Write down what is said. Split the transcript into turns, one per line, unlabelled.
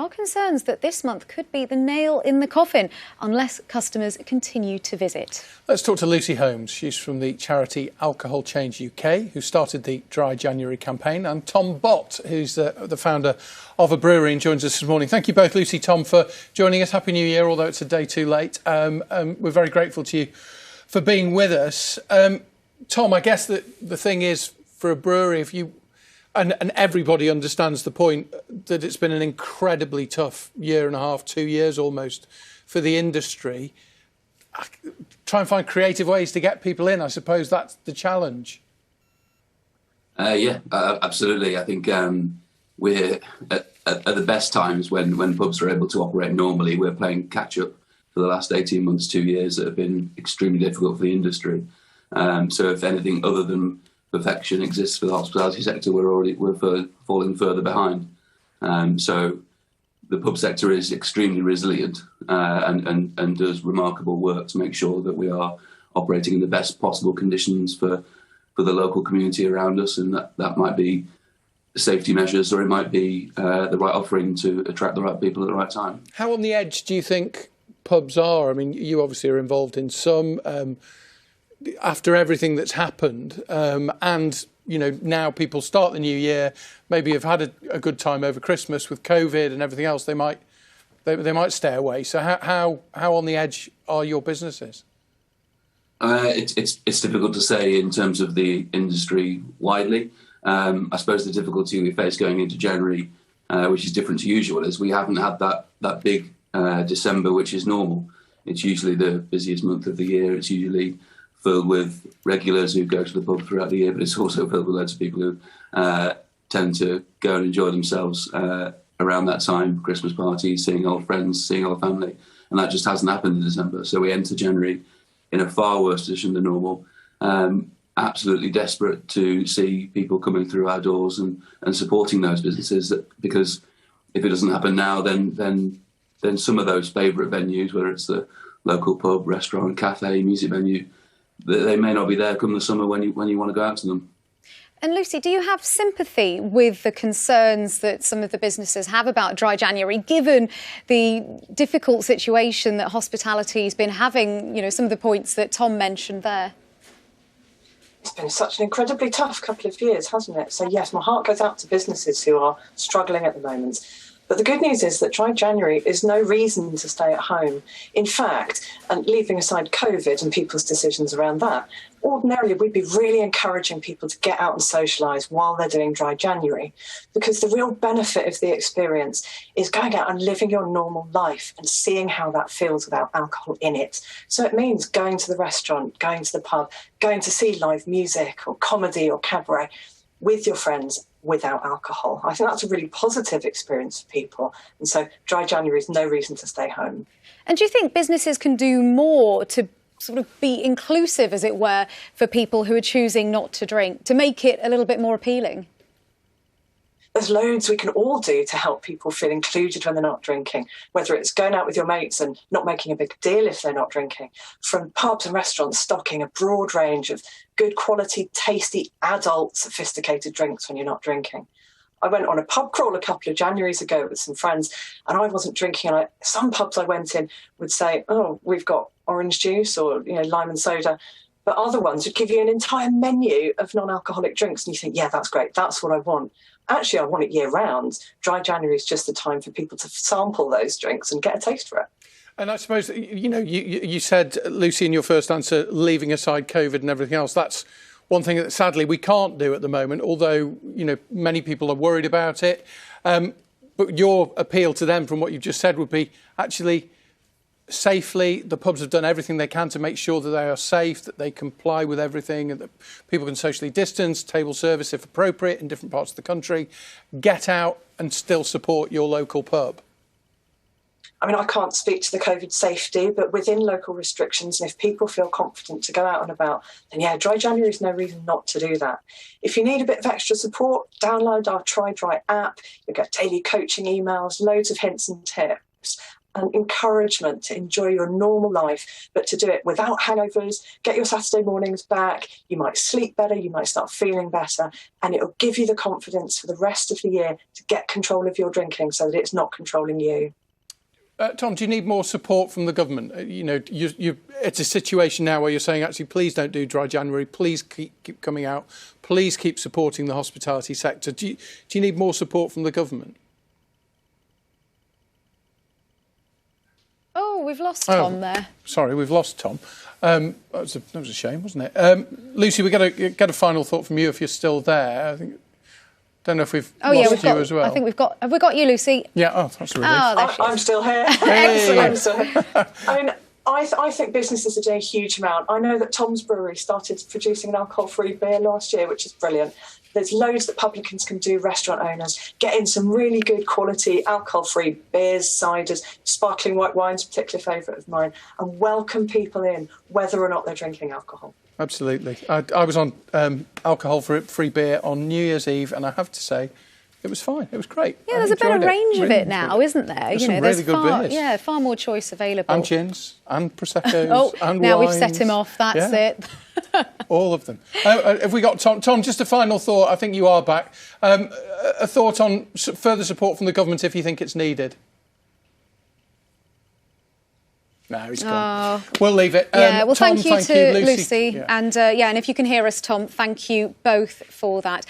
are concerns that this month could be the nail in the coffin unless customers continue to visit.
Let's talk to Lucy Holmes. She's from the charity Alcohol Change UK, who started the Dry January campaign, and Tom Bott, who's the founder of a brewery and joins us this morning. Thank you both, Lucy, Tom, for joining us. Happy New Year, although it's a day too late. We're very grateful to you for being with us. Tom, I guess that the thing is, for a brewery, if you and everybody understands the point that it's been an incredibly tough year and a half, 2 years almost, for the industry. Try and find creative ways to get people in. I suppose that's the challenge.
Absolutely. I think we're at the best times when pubs are able to operate normally. We're playing catch up for the last 18 months, 2 years that have been extremely difficult for the industry. So if anything other than perfection exists for the hospitality sector, we're falling further behind. So the pub sector is extremely resilient and does remarkable work to make sure that we are operating in the best possible conditions for the local community around us, and that might be safety measures, or it might be the right offering to attract the right people at the right time.
How on the edge do you think pubs are? I mean, you obviously are involved in some. After everything that's happened, and now people start the new year, maybe have had a good time over Christmas with COVID and everything else, they might stay away. So how on the edge are your businesses?
It's difficult to say in terms of the industry widely. I suppose the difficulty we face going into January, which is different to usual, is we haven't had that big December, which is normal. It's usually the busiest month of the year. It's usually filled with regulars who go to the pub throughout the year, but it's also filled with loads of people who tend to go and enjoy themselves around that time, Christmas parties, seeing old friends, seeing old family, and that just hasn't happened in December. So we enter January in a far worse position than normal, absolutely desperate to see people coming through our doors and supporting those businesses, because if it doesn't happen now, then some of those favourite venues, whether it's the local pub, restaurant, cafe, music venue, they may not be there come the summer when you want to go out to them.
And Lucy, do you have sympathy with the concerns that some of the businesses have about Dry January, given the difficult situation that hospitality has been having, some of the points that Tom mentioned there?
It's been such an incredibly tough couple of years, hasn't it? So yes, my heart goes out to businesses who are struggling at the moment. But the good news is that Dry January is no reason to stay at home. In fact, and leaving aside COVID and people's decisions around that, ordinarily we'd be really encouraging people to get out and socialise while they're doing Dry January, because the real benefit of the experience is going out and living your normal life and seeing how that feels without alcohol in it. So it means going to the restaurant, going to the pub, going to see live music or comedy or cabaret with your friends without alcohol. I think that's a really positive experience for people. And so Dry January is no reason to stay home.
And do you think businesses can do more to sort of be inclusive, as it were, for people who are choosing not to drink, to make it a little bit more appealing?
There's loads we can all do to help people feel included when they're not drinking, whether it's going out with your mates and not making a big deal if they're not drinking, from pubs and restaurants stocking a broad range of good quality, tasty, adult, sophisticated drinks when you're not drinking. I went on a pub crawl a couple of Januaries ago with some friends, and I wasn't drinking. And some pubs I went in would say, "Oh, we've got orange juice or lime and soda," but other ones would give you an entire menu of non-alcoholic drinks, and you think, "Yeah, that's great. That's what I want." Actually, I want it year round. Dry January is just the time for people to sample those drinks and get a taste for it.
And I suppose, you said, Lucy, in your first answer, leaving aside COVID and everything else, that's one thing that sadly we can't do at the moment, although, many people are worried about it. But your appeal to them from what you've just said would be actually safely. The pubs have done everything they can to make sure that they are safe, that they comply with everything, and that people can socially distance, table service if appropriate in different parts of the country. Get out and still support your local pub.
I mean, I can't speak to the COVID safety, but within local restrictions, and if people feel confident to go out and about, then yeah, Dry January is no reason not to do that. If you need a bit of extra support, download our Try Dry app. You'll get daily coaching emails, loads of hints and tips. and encouragement to enjoy your normal life, but to do it without hangovers, get your Saturday mornings back. You might sleep better, you might start feeling better, and it'll give you the confidence for the rest of the year to get control of your drinking so that it's not controlling you.
Tom, do you need more support from the government? It's a situation now where you're saying, actually, please don't do dry January. Please keep coming out. Please keep supporting the hospitality sector. Do you need more support from the government?
Oh, we've lost Tom there.
Sorry, we've lost Tom. That was a shame, wasn't it? Lucy, we get a final thought from you if you're still there. Don't know if we've lost you as well.
I think have we got you, Lucy?
Yeah, that's a relief.
Oh,
I'm still here.
Hey.
I'm still here. I mean, I think businesses are doing a huge amount. I know that Tom's Brewery started producing an alcohol-free beer last year, which is brilliant. There's loads that publicans can do, restaurant owners, get in some really good quality alcohol-free beers, ciders, sparkling white wines, particular favourite of mine, and welcome people in, whether or not they're drinking alcohol.
Absolutely. I was on alcohol-free beer on New Year's Eve, and I have to say, it was fine. It was great.
Yeah, there's a better range of it now, isn't there?
There's some really good beers.
Yeah, far more choice available.
And gins, and Prosecco's, and
now
wines.
we've set him off. That's it.
All of them. Have we got Tom? Tom, just a final thought. I think you are back. A thought on further support from the government if you think it's needed. No, he's gone. We'll leave it.
Yeah, well,
Tom,
thank you to
Lucy.
Lucy. Yeah. And if you can hear us, Tom, thank you both for that.